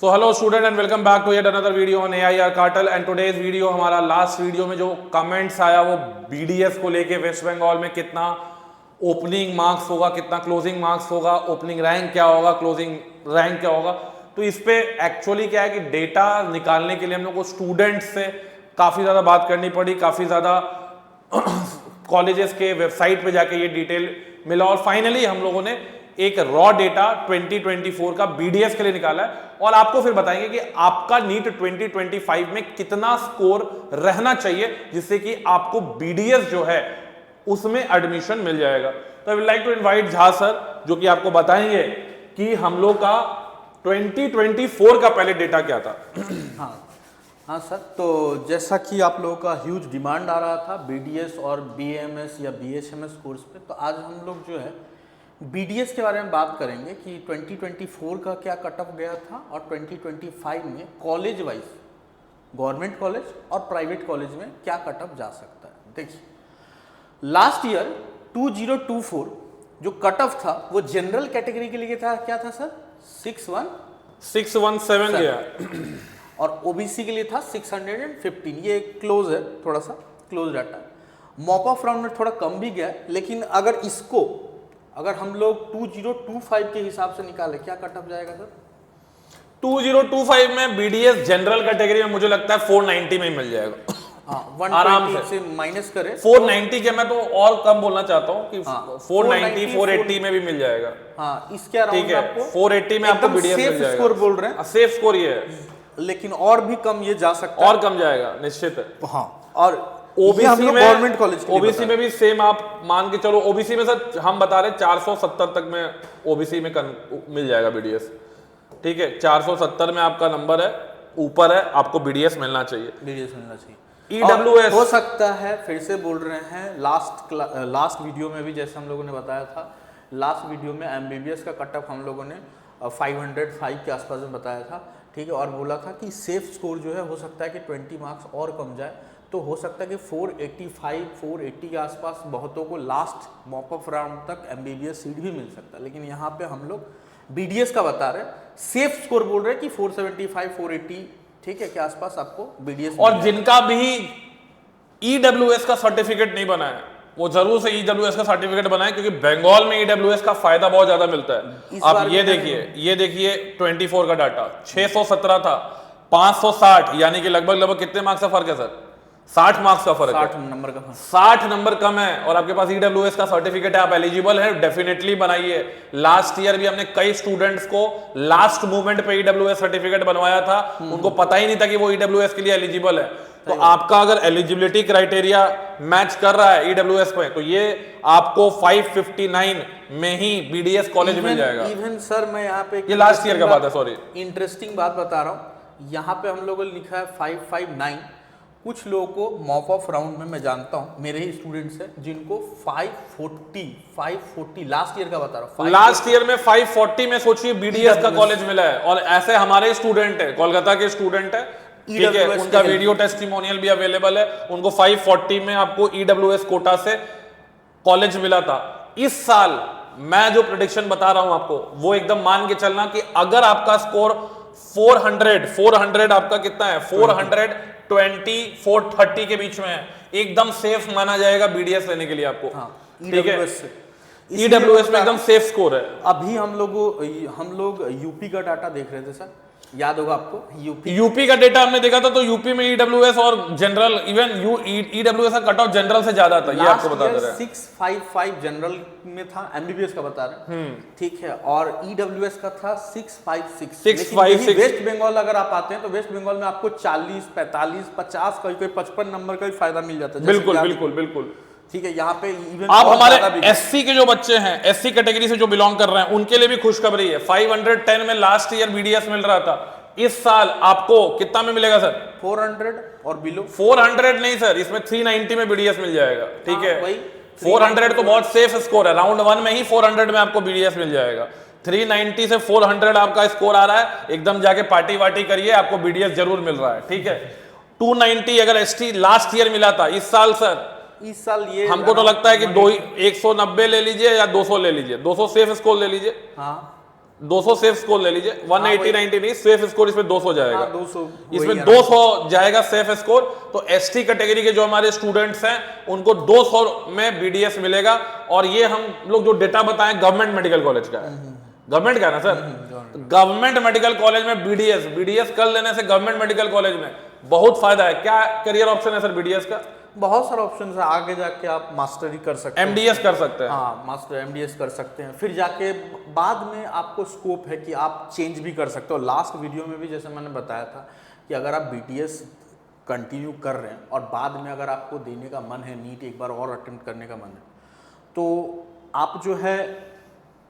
So hello student and welcome back to yet another video on AIR Cartel and today's video हमारा last video में जो comments आया वो BDS को लेके वेस्ट बंगाल में कितना ओपनिंग मार्क्स होगा, कितना क्लोजिंग मार्क्स होगा, ओपनिंग रैंक क्या होगा, क्लोजिंग रैंक क्या होगा। तो इस पे एक्चुअली क्या है कि डेटा निकालने के लिए हम लोग को स्टूडेंट्स से काफ़ी ज़्यादा बात करनी पड़ी, काफ़ी ज़्यादा कॉलेजेस के वेबसाइट पे जाके ये डिटेल मिला और फाइनली हम लोगों ने एक रॉ डेटा 2024 का BDS के लिए निकाला है और आपको फिर बताएंगे कि आपका नीट 2025 में कितना स्कोर रहना चाहिए जिससे कि आपको BDS जो है उसमें एडमिशन मिल जाएगा। तो I would like to invite Jha sir जो कि आपको बताएंगे कि हम लोग का 2024 का पहले डेटा क्या था। हाँ सर, तो जैसा कि आप लोगों का ह्यूज डिमांड आ रहा था BDS और BAMS या BHMS कोर्स पे, तो आज हम लोग जो है BDS के बारे में बात करेंगे कि 2024 का क्या कट ऑफ गया था और 2025 में कॉलेज वाइज गवर्नमेंट कॉलेज और प्राइवेट कॉलेज में क्या कट ऑफ जा सकता है। देखिए, लास्ट ईयर 2024 जो कट ऑफ था वो जनरल कैटेगरी के लिए था, क्या था सर? 617 गया और OBC के लिए था 615। ये क्लोज है, थोड़ा सा close data. Mop of round में थोड़ा कम भी गया, लेकिन अगर हम लोग 2025 के हिसाब से निकाले क्या कट ऑफ जाएगा सर? 2025 में BDS जनरल कैटेगरी में मुझे लगता है 490 में ही मिल जाएगा। हाँ, आराम से माइनस करें 490 के, मैं तो और कम बोलना चाहता हूँ कि 490 480 में भी मिल जाएगा। हाँ, इसके अराउंड ठीक है, 480 में आपको BDS मिल जाएगा। स्कोर बोल रहे हैं, सेफ स्कोर ये है, लेकिन और भी कम ये जा सकता है, और कम जाएगा निश्चित है। हाँ, और ओबीसी में गवर्नमेंट कॉलेज ओबीसी में भी सेम आप मान के चलो। ओबीसी में सर हम बता रहे 470 तक में ओबीसी में मिल जाएगा BDS। ठीक है, 470 में आपका नंबर है, ऊपर है, आपको BDS मिलना चाहिए। BDS मिलना चाहिए। EWS हो सकता है, फिर से बोल रहे हैं, लास्ट वीडियो में भी जैसे हम लोगों ने बताया था, लास्ट वीडियो में MBBS का कट ऑफ हम लोगों ने 505 के आसपास में बताया था। ठीक है, और बोला था कि सेफ स्कोर जो है हो सकता है कि 20 मार्क्स और कम जाए, तो हो सकता है कि 485 480 के आसपास बहुतों को लास्ट मॉप ऑफ राउंड तक MBBS सीट भी मिल सकता है। लेकिन यहाँ पे हम लोग BDS का बता रहे हैं, सेफ स्कोर बोल रहे हैं कि 475 480 ठीक है के आसपास आपको BDS। और जिनका भी EWS का सर्टिफिकेट नहीं बना है वो जरूर से EWS का सर्टिफिकेट बनाए, क्योंकि बंगाल में EWS का फायदा बहुत ज्यादा मिलता है। आप ये देखिए 24 का डाटा 617 था, 560, यानी कि लगभग कितने मार्क्स का फर्क है सर? 60 मार्क्स का फर्क है, 60 नंबर का फर्क, 60 नंबर कम है। और आपके पास EWS का सर्टिफिकेट है, आप एलिजिबल है, डेफिनेटली बनाइए। लास्ट ईयर भी हमने कई स्टूडेंट्स को लास्ट मोमेंट पे EWS सर्टिफिकेट बनवाया था, उनको पता ही नहीं था कि वो EWS के लिए एलिजिबल है। तो आपका अगर एलिजिबिलिटी क्राइटेरिया मैच कर रहा है EWS पे, तो ये आपको 559 में ही BDS कॉलेज मिल जाएगा। इवन सर मैं यहाँ पे ये लास्ट ईयर का बात है, सॉरी, इंटरेस्टिंग बात बता रहा हूँ। यहाँ पे हम लोगों ने लिखा है 559। कुछ लोगों को मॉप ऑफ राउंड में मैं जानता हूँ, मेरे ही स्टूडेंट्स हैं जिनको 540 लास्ट ईयर का बता रहा हूँ। लास्ट ईयर में 540 में सोचिए BDS का कॉलेज मिला है। और ऐसे हमारे स्टूडेंट है, कोलकाता के स्टूडेंट है, ठीक है, उनका वीडियो टेस्टिमोनियल भी अवेलेबल है, उनको 540 में आपको EWS कोटा से कॉलेज मिला था। इस साल मैं जो प्रेडिक्शन बता रहा हूं आपको वो एकदम मान के चलना कि अगर आपका स्कोर 400 आपका कितना है, 420 430 के बीच में है, एकदम सेफ माना जाएगा BDS लेने के लिए आपको। ठीक है, EWS में एकदम सेफ स्कोर है। अभी हम लोग यूपी का डाटा देख रहे थे सर, याद होगा आपको? यूपी का डेटा हमने देखा था, तो यूपी में EWS और जनरल, इवन EWS का कट ऑफ जनरल से ज्यादा था, ये आपको बता दे रहे हैं। 655 जनरल में था, MBBS का बता रहे हैं, ठीक है, और EWS का था 656। वेस्ट बंगाल अगर आप आते हैं तो वेस्ट बंगाल में आपको 40 45 50 कोई 55 नंबर का भी फायदा मिल जाता है। बिल्कुल। ठीक है, यहाँ पे इवन आप हमारे SC के जो बच्चे हैं, SC कैटेगरी से जो बिलोंग कर रहे हैं, उनके लिए भी खुशखबरी है। 510 में लास्ट ईयर BDS मिल रहा था, इस साल आपको कितना में मिलेगा सर? 400 और बिलो। 400 नहीं सर, इसमें 390 में BDS मिल जाएगा। ठीक है, वही 400 तो बहुत सेफ स्कोर है, राउंड 1 में ही 400 में आपको BDS मिल जाएगा। 390 से 400 आपका स्कोर आ रहा है, एकदम जाके पार्टी वार्टी करिए, आपको BDS जरूर मिल रहा है। ठीक है, 290 अगर ST लास्ट ईयर मिला था, इस साल ये हमको तो लगता है कि 190 ले लीजिए या 200 ले लीजिए, 200 सेफ स्कोर ले लीजिए। हाँ, 200 सेफ स्कोर ले लीजिए, 180 90 नहीं, सेफ स्कोर इसमें 200 जाएगा। हाँ, 200 इसमें 200 जाएगा सेफ स्कोर। तो एसटी कैटेगरी के जो हमारे स्टूडेंट्स हैं उनको 200 में बीडीएस मिलेगा। और ये हम लोग जो डेटा बताएं गवर्नमेंट मेडिकल कॉलेज का है, गवर्नमेंट का है ना सर, गवर्नमेंट मेडिकल कॉलेज में बीडीएस कर लेने से गवर्नमेंट मेडिकल कॉलेज में बहुत फायदा है। क्या करियर ऑप्शन है सर बीडीएस का? बहुत सारे ऑप्शन है, आगे जाके आप मास्टरी कर सकते हैं, एमडीएस कर सकते हैं। हाँ, मास्टर एमडीएस कर सकते हैं, फिर जाके बाद में आपको स्कोप है कि आप चेंज भी कर सकते हो। लास्ट वीडियो में भी जैसे मैंने बताया था कि अगर आप बीटीएस कंटिन्यू कर रहे हैं और बाद में अगर आपको देने का मन है, नीट एक बार और अटेम्प्ट करने का मन है, तो आप जो है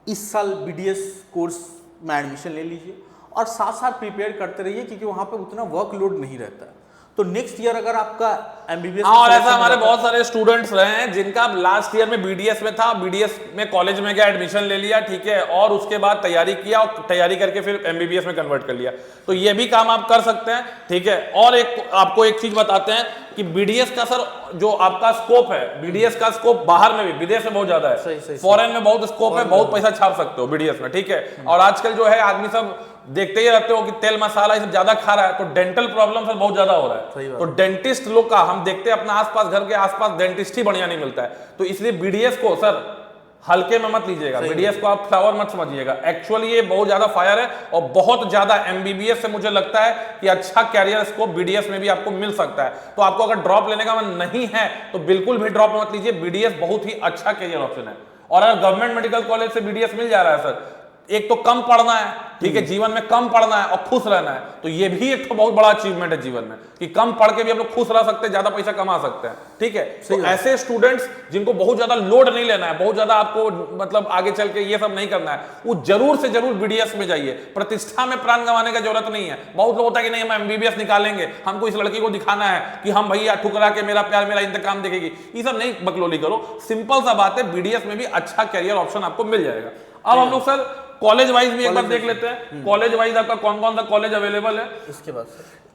इस साल बीडीएस कोर्स में एडमिशन ले लीजिए और साथ साथ प्रिपेयर करते रहिए, क्योंकि वहाँ पे उतना वर्कलोड नहीं रहता है। तो नेक्स्ट ईयर अगर आपका एमबीबीएस, और ऐसा हमारे बहुत सारे स्टूडेंट्स रहे हैं जिनका लास्ट ईयर में बीडीएस में था, बीडीएस में कॉलेज में गया, एडमिशन ले लिया, ठीक है, और उसके बाद तैयारी किया और तैयारी करके फिर एमबीबीएस में कन्वर्ट कर लिया। तो ये भी काम आप कर सकते हैं, ठीक है। और आपको एक चीज बताते हैं कि बीडीएस का सर जो आपका स्कोप है, बीडीएस का स्कोप बाहर में भी, विदेश में बहुत ज्यादा है, फॉरेन में बहुत स्कोप है, बहुत पैसा छाप सकते हो बीडीएस में, ठीक है। और आजकल जो है आदमी सब देखते ही रहते हो कि तेल मसाला ये सब ज्यादा खा रहा है, तो डेंटल प्रॉब्लम सर बहुत ज्यादा हो रहा है। तो डेंटिस्ट लोग का हम देखते हैं अपने आसपास, घर के आसपास डेंटिस्ट ही बढ़िया नहीं मिलता है। तो इसलिए बीडीएस को सर हल्के में मत लीजिएगा, बीडीएस को आप फ्लावर मत समझिएगा। एक्चुअली ये बहुत ज्यादा फायर है और बहुत ज्यादा एमबीबीएस से मुझे लगता है कि अच्छा कैरियर स्कोप बीडीएस में भी आपको मिल सकता है। तो आपको अगर ड्रॉप लेने का मन नहीं है तो बिल्कुल भी ड्रॉप मत लीजिए, बीडीएस बहुत ही अच्छा कैरियर ऑप्शन है। और अगर गवर्नमेंट मेडिकल कॉलेज से बीडीएस मिल जा रहा है सर, एक तो कम पढ़ना है, ठीक है, जीवन में कम पढ़ना है और खुश रहना है, तो ये भी एक तो बहुत बड़ा अचीवमेंट है जीवन में कि कम पढ़ के भी हम लोग खुश रह सकते हैं, ज्यादा पैसा कमा सकते हैं, ठीक है। तो ऐसे स्टूडेंट्स जिनको बहुत ज्यादा लोड नहीं लेना है, बहुत ज्यादा आपको मतलब आगे चल के ये सब नहीं करना है, वो जरूर से जरूर बीडीएस में जाइए। प्रतिष्ठा में प्राण गंवाने की जरूरत नहीं है। बहुत लोग होता है कि नहीं हम एमबीबीएस निकालेंगे, हमको इस लड़की को दिखाना है कि हम भैया ठुकरा के मेरा प्यार मेरा इंतकाम देखेगी, ये सब नहीं बकलोली करो। सिंपल सा बात है, बीडीएस में भी अच्छा कैरियर ऑप्शन आपको मिल जाएगा। अब हम लोग सर कॉलेज वाइज भी एक बार देख लेते हैं, कॉलेज वाइज आपका कौन कौन सा कॉलेज अवेलेबल है इसके बाद।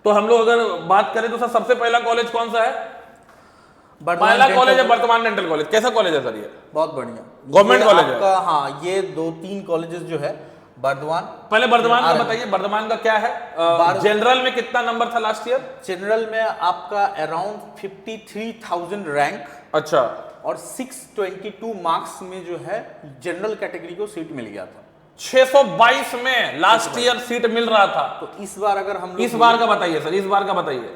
तो हम लोग अगर बात करें तो सर सबसे पहला कॉलेज कौन सा है? पहला कॉलेज है वर्तमान डेंटल कॉलेज। कैसा कॉलेज है सर ये? बहुत बढ़िया गवर्नमेंट कॉलेज है। हाँ, ये 2-3 कॉलेजेस जो है वर्धमान। पहले वर्धमान का बताइए, वर्धमान का क्या है? जनरल में कितना नंबर था लास्ट ईयर? जनरल में आपका अराउंड 53,000 रैंक, अच्छा, और 622 मार्क्स में जो है जनरल कैटेगरी को सीट मिल गया था। 622 में लास्ट ईयर सीट मिल रहा था। तो इस बार अगर हम लोग इस बार का बताइए सर, इस बार का बताइए।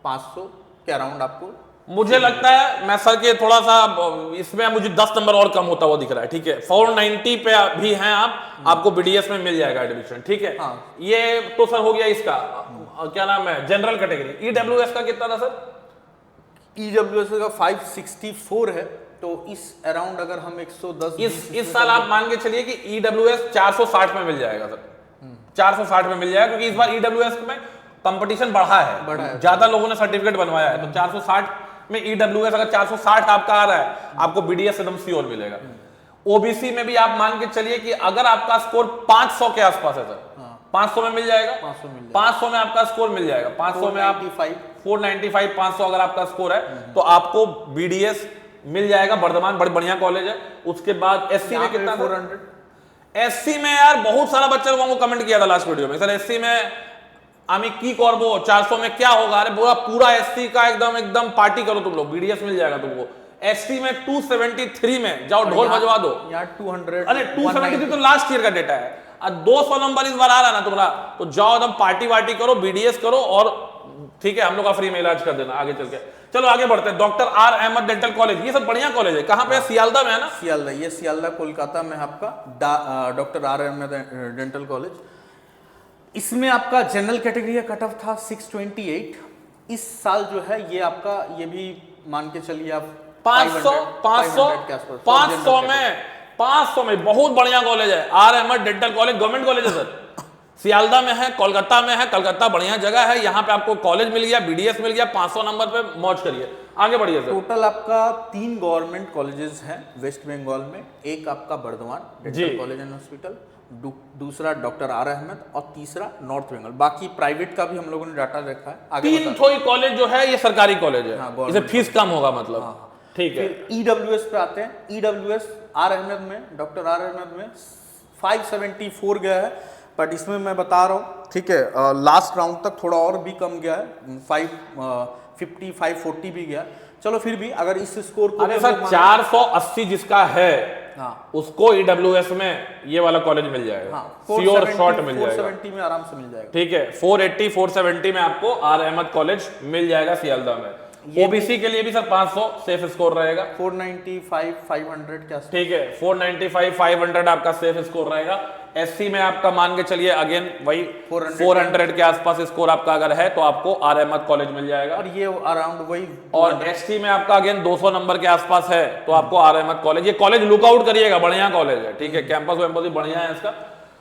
500 के अराउंड आपको, मुझे लगता है मैं सर के थोड़ा सा इसमें मुझे 10 नंबर और कम होता हुआ दिख रहा है, ठीक है। 490 पे भी हैं आप, आपको बीडीएस में मिल जाएगा एडमिशन, ठीक है। हाँ। ये तो सर हो गया इसका क्या नाम है, जनरल कैटेगरी। ईडब्ल्यूएस का कितना था सर? ईडब्ल्यूएस का 564 है। तो इस अराउंड अगर हम 110 इस साल आप मान के चलिए कि ईडब्ल्यूएस 460 में मिल जाएगा सर, 460 में मिल जाएगा, क्योंकि इस बार ईडब्ल्यूएस में कंपटीशन बढ़ा है, ज्यादा लोगों ने सर्टिफिकेट बनवाया है। तो 460 में ईडब्ल्यूएस अगर 460 आपका आ रहा है, आपको बीडीएस एकदम श्योर मिलेगा। ओबीसी में भी आप मान के चलिए कि अगर आपका स्कोर 500 के आसपास है सर, 500 में मिल जाएगा, 500 में आपका स्कोर मिल जाएगा, 500 में आप 495 500 अगर आपका स्कोर है तो आपको बीडीएस मिल जाएगा। वर्धमान बड़ी बढ़िया कॉलेज है। उसके बाद एससी में कितना? 400। एससी में यार बहुत सारा बच्चा लोगों को कमेंट किया था लास्ट वीडियो में, सर एससी में आमी की करबो 400 में क्या होगा? अरे पूरा एससी का एकदम पार्टी करो तुम लोग, बीडीएस मिल जाएगा तुमको। एसटी में 273 में जाओ ढोल बजवा दो यार। 200, अरे 273 तो लास्ट ईयर का डेटा है, 200 नंबर इस बार आ रहा ना तुम्हारा, तो जाओ एकदम पार्टी वार्टी करो, बीडीएस करो, और ठीक है हम लोग का फ्री में इलाज कर देना आगे चल के। चलो आगे बढ़ते हैं। Doctor R Ahmed dental college, ये सब बढ़िया कॉलेज है। कहाँ पे? सियालदा में है ना? सियालदा, ये सियालदा कोलकाता में आपका doctor R Ahmed dental college. इसमें आपका जनरल कैटेगरी का कट ऑफ था 628। इस साल जो है ये आपका, ये भी मान के चलिए आप 500 में बहुत बढ़िया कॉलेज है R Ahmed dental college. Government college है सर, सियालदा में है, कोलकाता में है। कलकत्ता बढ़िया जगह है, यहाँ पे आपको कॉलेज मिल गया, बीडीएस मिल गया, 500 नंबर पे मौज करिए। आगे बढ़िए सर। टोटल आपका 3 गवर्नमेंट कॉलेजेस हैं वेस्ट बंगाल में। एक आपका Bardhaman dental college and hospital, दूसरा डॉक्टर आर अहमद, और तीसरा नॉर्थ बंगाल। बाकी प्राइवेट का भी हम लोगों ने डाटा रखा है। आगे 3 थोड़ी कॉलेज जो है ये सरकारी कॉलेज है, इसे फीस कम होगा मतलब, ठीक है। ईडब्ल्यूएस पे आते हैं। ईडब्ल्यूएस आर अहमद में, डॉक्टर आर अहमद में 574 गया है, बट इसमें मैं बता रहा हूँ, ठीक है, लास्ट राउंड तक थोड़ा और भी कम गया है, 550 540 भी गया। चलो फिर भी अगर इस स्कोर को अरे सर 480 जिसका है, हाँ, उसको ईडब्ल्यूएस में ये वाला कॉलेज मिल जाएगा, श्योर शॉट मिल जाएगा, 470 में आराम से मिल जाएगा। ठीक है, 480 470 में आपको आर अहमद कॉलेज मिल जाएगा सियालदह में। ओबीसी के लिए भी सर 500 सेफ स्कोर रहेगा, 495 500 क्या, ठीक है, 495 500 आपका सेफ स्कोर रहेगा। एससी में आपका मान के चलिए अगेन वही 400 के आसपास स्कोर आपका अगर है तो आपको आर अहमद कॉलेज मिल जाएगा, और ये अराउंड वही, और एसटी में आपका अगेन 200 नंबर के आसपास है तो आपको आर अहमद कॉलेज, ये कॉलेज लुकआउट करिएगा, बढ़िया कॉलेज है, ठीक है, कैंपस वैम्पस भी बढ़िया है इसका।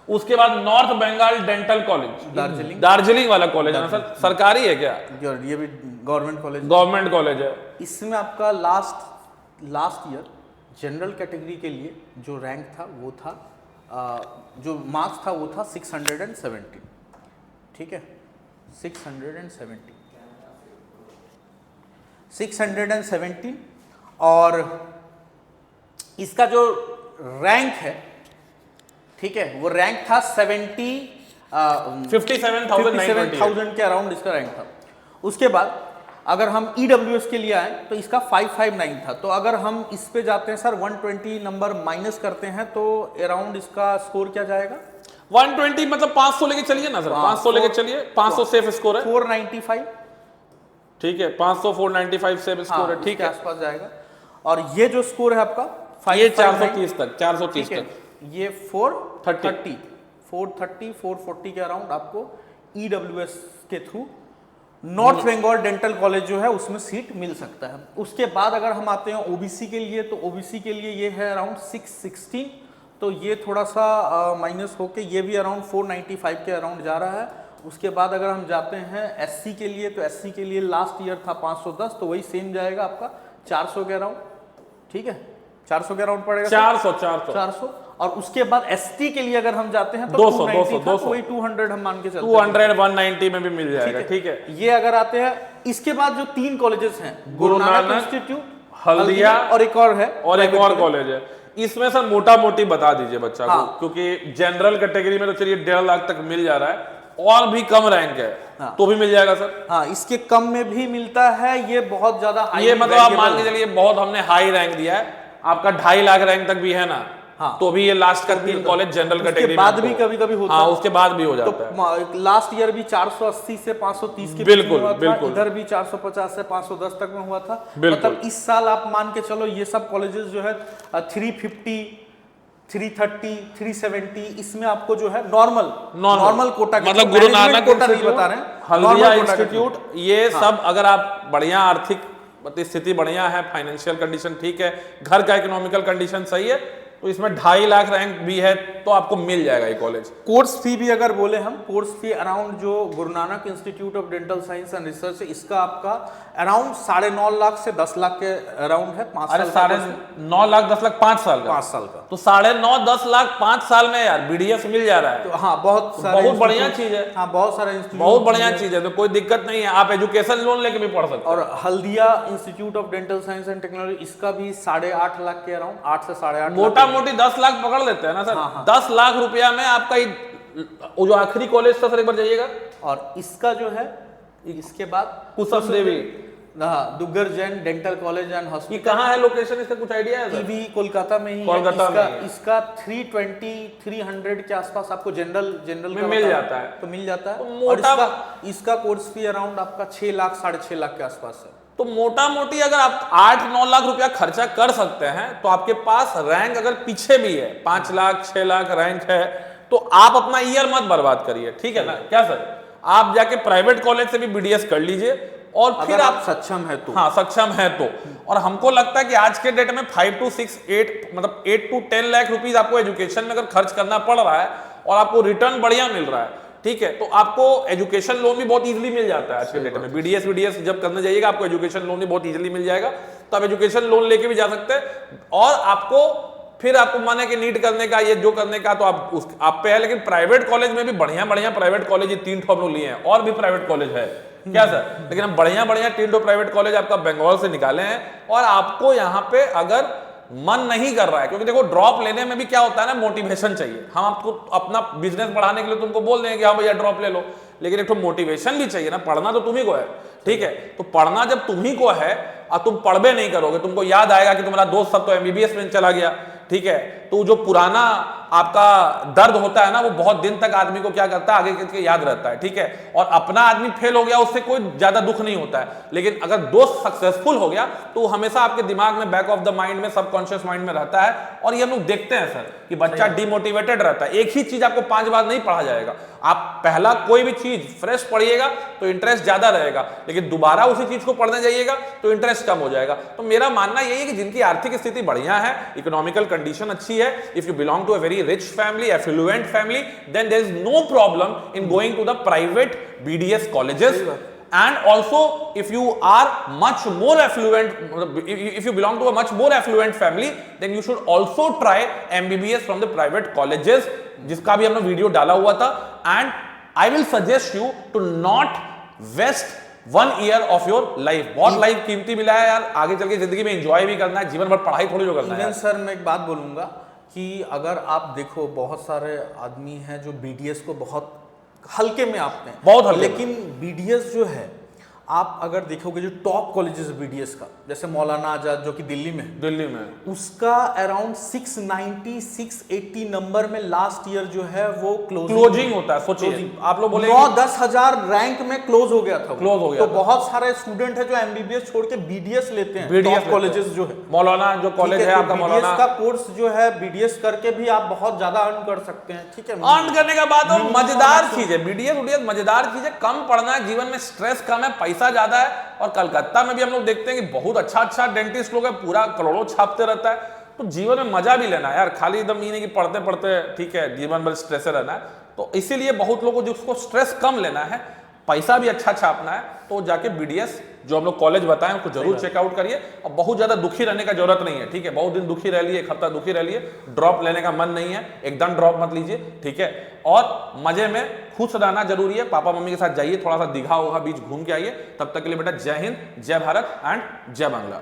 उसके बाद North Bengal dental college, Darjeeling वाला कॉलेज है ना सर, सरकारी है क्या? ये भी गवर्नमेंट कॉलेज, गवर्नमेंट कॉलेज है। इसमें आपका लास्ट ईयर जनरल कैटेगरी के लिए जो रैंक था वो था, जो मार्क्स था वो था 670, ठीक है, 670, और इसका जो रैंक है, ठीक है, वो रैंक था 57,000 के अराउंड इसका रैंक था। उसके बाद अगर हम ईडब्ल्यूएस के लिए आए तो इसका 559 था, तो अगर हम इस पे जाते हैं सर 120 नंबर माइनस करते हैं तो अराउंड इसका स्कोर क्या जाएगा? 120 मतलब 500 लेके चलिए ना सर, 500 लेके चलिए, 500 सेफ स्कोर है, 495, ठीक है, 500 495 सेफ स्कोर है, ठीक है, आसपास जाएगा। और ये जो स्कोर है आपका ये 430 तक, 430 तक, ये 430 440 के अराउंड आपको ईडब्ल्यूएस के through North Bengal dental college जो है उसमें सीट मिल सकता है। उसके बाद अगर हम आते हैं ओबीसी के लिए, तो ओबीसी के लिए ये है अराउंड 616, तो ये थोड़ा सा माइनस होके ये भी अराउंड 495 के अराउंड जा रहा है। उसके बाद अगर हम जाते हैं एससी के लिए, तो एससी के लिए लास्ट ईयर था 510, तो वही सेम जाएगा आपका 400 के अराउंड, ठीक है, 400 के अराउंड पड़ेगा, 400। और उसके बाद एसटी के लिए अगर हम जाते हैं तो 200 वही 200 हम मान के चलते हैं, 200 190 में भी मिल जाएगा, ठीक है। ये अगर आते हैं, इसके बाद जो 3 कॉलेजेस हैं, गुरु नानक इंस्टीट्यूट, हल्दिया और एक और है, और एक और कॉलेज है। इसमें सर मोटा मोटी बता दीजिए बच्चा को, क्योंकि जनरल कैटेगरी में तो चलिए 1.5 लाख तक मिल जा रहा है, और भी कम रैंक है तो भी मिल जाएगा सर। हाँ, इसके कम में भी मिलता है, ये बहुत ज्यादा हाई, ये मतलब आप मान के चलिए बहुत हमने हाई रैंक दिया है, आपका 2.5 लाख रैंक तक भी है ना, हाँ, तो भी ये लास्ट का 3 कॉलेज जनरल कैटेगरी में बाद भी कभी होता है, हाँ, उसके बाद भी हो जाता है। लास्ट ईयर भी 480 से 530 के बिल्कुल, इधर भी 450 से 510 तक में हुआ था। मतलब इस साल आप मान के चलो ये सब कॉलेजेस जो है 350 330 370 इसमें आपको जो है नॉर्मल कोटा, मतलब गुरु नानक कोटा नहीं बता रहे हैं, हल्दिया इंस्टीट्यूट, ये सब अगर आप बढ़िया आर्थिक स्थिति बढ़िया है, फाइनेंशियल कंडीशन ठीक है, घर का इकोनॉमिकल कंडीशन सही है, तो इसमें 2.5 लाख रैंक भी है तो आपको मिल जाएगा ये कॉलेज। कोर्स फी भी अगर बोले हम, कोर्स फी अराउंड जो Guru Nanak institute of dental science and research है, इसका आपका अराउंड 9.5 लाख से 10 लाख के अराउंड है, 5 साल, 9.5 लाख 10 लाख 5 साल का, 5 साल का, तो 9.5 10 लाख 5 साल में यार बीडीएस मिल जा रहा है, तो हाँ बहुत बढ़िया चीज है, हाँ बहुत सारे इंस्टीट्यूट, बहुत बढ़िया चीज है, तो कोई दिक्कत नहीं है, आप एजुकेशन लोन लेके भी पढ़ सकते हैं। और Haldia institute of dental science and technology, इसका भी 8.5 लाख के अराउंड, 8 से 8.5 मोटा मोटी 10 लाख पकड़ लेते हैं ना सर। हाँ। 10 लाख रुपया में आपका वो जो आखिरी कॉलेज था सर, एक बार जाइएगा। और इसका जो है इसके बाद Kusum Devi, Duggar Jain dental college and hospital, ये कहाँ है लोकेशन, इसका कुछ आइडिया है? भी कोलकाता में ही, कोलकाता में इसका 320-300 के आसपास आपको जनरल में मिल जाता है, तो मिल जाता है। और इसका कोर्स फी अराउंड आपका 6 लाख 6.5 लाख के आसपास है। तो मोटा मोटी अगर आप 8-9 लाख रुपया खर्चा कर सकते हैं, तो आपके पास रैंक अगर पीछे भी है, 5 लाख 6 लाख रैंक है, तो आप अपना ईयर मत बर्बाद करिए, ठीक है ना, क्या सर? आप जाके प्राइवेट कॉलेज से भी बीडीएस कर लीजिए, और फिर आप सक्षम है तो, हाँ सक्षम है तो। और हमको लगता है कि आज के डेट में 5 to 6 8 मतलब 8 to 10 लाख रुपीज आपको एजुकेशन में अगर खर्च करना पड़ रहा है और आपको रिटर्न बढ़िया मिल रहा है, ठीक है, तो आपको एजुकेशन लोन भी बहुत इजीली मिल जाता है आज के डेट में। बीडीएस जब करने जाइएगा आपको एजुकेशन लोन भी बहुत इजीली मिल जाएगा, तो आप एजुकेशन लोन लेके भी जा सकते हैं। और आपको माने कि नीट करने का, ये जो करने का, तो आप पे है। लेकिन प्राइवेट कॉलेज में भी बढ़िया प्राइवेट कॉलेज, ये 3 ठो हम लोग लिए हैं, और भी प्राइवेट कॉलेज है क्या सर, लेकिन हम बढ़िया 3 प्राइवेट कॉलेज आपका बंगाल से निकाले हैं। और आपको यहाँ पे अगर मन नहीं कर रहा है, क्योंकि देखो ड्रॉप लेने में भी क्या होता है ना, मोटिवेशन चाहिए। हम आपको अपना बिजनेस बढ़ाने के लिए तुमको बोल देंगे कि हाँ भैया ड्रॉप ले लो, लेकिन एक तो मोटिवेशन भी चाहिए ना, पढ़ना तो तुम्ही को है, ठीक है। तो पढ़ना जब तुम्ही को है और तुम पढ़बे नहीं करोगे, तुमको याद आएगा कि तुम्हारा दोस्त सब तो एमबीबीएस में चला गया, ठीक है। तो जो पुराना आपका दर्द होता है ना, वो बहुत दिन तक आदमी को क्या करता है, आगे करके याद रहता है, ठीक है। और अपना आदमी फेल हो गया उससे कोई ज्यादा दुख नहीं होता है, लेकिन अगर दोस्त सक्सेसफुल हो गया तो हमेशा आपके दिमाग में, बैक ऑफ द माइंड में, सबकॉन्शियस माइंड में रहता है। और ये हम लोग देखते हैं सर कि बच्चा डिमोटिवेटेड रहता है, एक ही चीज आपको 5 बार नहीं पढ़ा जाएगा। आप पहला कोई भी चीज फ्रेश पढ़िएगा तो इंटरेस्ट ज्यादा रहेगा, लेकिन दोबारा उसी चीज को पढ़ने जाइएगा तो इंटरेस्ट कम हो जाएगा। तो मेरा मानना यही है कि जिनकी आर्थिक स्थिति बढ़िया है, इकोनॉमिकल कंडीशन अच्छी है, if you belong to a very rich family, affluent family, then there is no problem in going to the private BDS colleges. And also if you are much more affluent, if you belong to a much more affluent family, then you should also try MBBS from the private colleges, जिसका भी हमने video डाला हुआ था। And I will suggest you to not waste 1 year of your life। बहुत life कीमती मिला है यार, आगे चल के जिंदगी में एंजॉय भी करना है, जीवन भर पढ़ाई थोड़ी जो करना है। सर मैं एक बात बोलूंगा कि अगर आप देखो, बहुत सारे आदमी हैं जो BDS को बहुत हल्के में आते हैं, बहुत हल्के, लेकिन BDS जो है, आप अगर देखोगे जो टॉप कॉलेजेस BDS का, जैसे मौलाना आजाद जो कि दिल्ली में, उसका अराउंड 690-680 नंबर में लास्ट ईयर जो है वो क्लोजिंग होता है। सोचिए आप लोग बोले 9-10 हजार रैंक में क्लोज हो गया था, क्लोज हो गया। तो बहुत सारे स्टूडेंट है जो MBBS छोड़ के BDS लेते हैं, टॉप कॉलेजेस जो है, मौलाना जो कॉलेज है आपका, मौलाना का कोर्स जो है BDS करके भी आप बहुत ज्यादा अर्न कर सकते हैं, ठीक है। अर्न करने का बात है, मजेदार चीज है BDS मजेदार चीज है, कम पढ़ना है, जीवन में स्ट्रेस कम है, पैसा ज्यादा है। और कलकत्ता में भी हम लोग देखते हैं कि बहुत अच्छा डेंटिस्ट लोग है, पूरा करोड़ों छापते रहता है। तो जीवन में मजा भी लेना है यार, खाली एकदम ये नहीं कि पढ़ते पढ़ते ठीक है जीवन भर स्ट्रेस रहना है। तो इसीलिए बहुत लोगों को जिसको स्ट्रेस कम लेना है, पैसा भी अच्छा छापना है, तो जाके BDS जो हम लोग कॉलेज बताएं उसको जरूर चेकआउट करिए। और बहुत ज्यादा दुखी रहने का जरूरत नहीं है, ठीक है। बहुत दिन दुखी रह लिए, 1 हफ्ता दुखी रह लिए, ड्रॉप लेने का मन नहीं है, एकदम ड्रॉप मत लीजिए, ठीक है। और मजे में खुश रहना जरूरी है, पापा मम्मी के साथ जाइए, थोड़ा सा दीघा बीच घूम के आइए। तब तक के लिए बेटा जय हिंद, जय भारत एंड जय बांग्ला।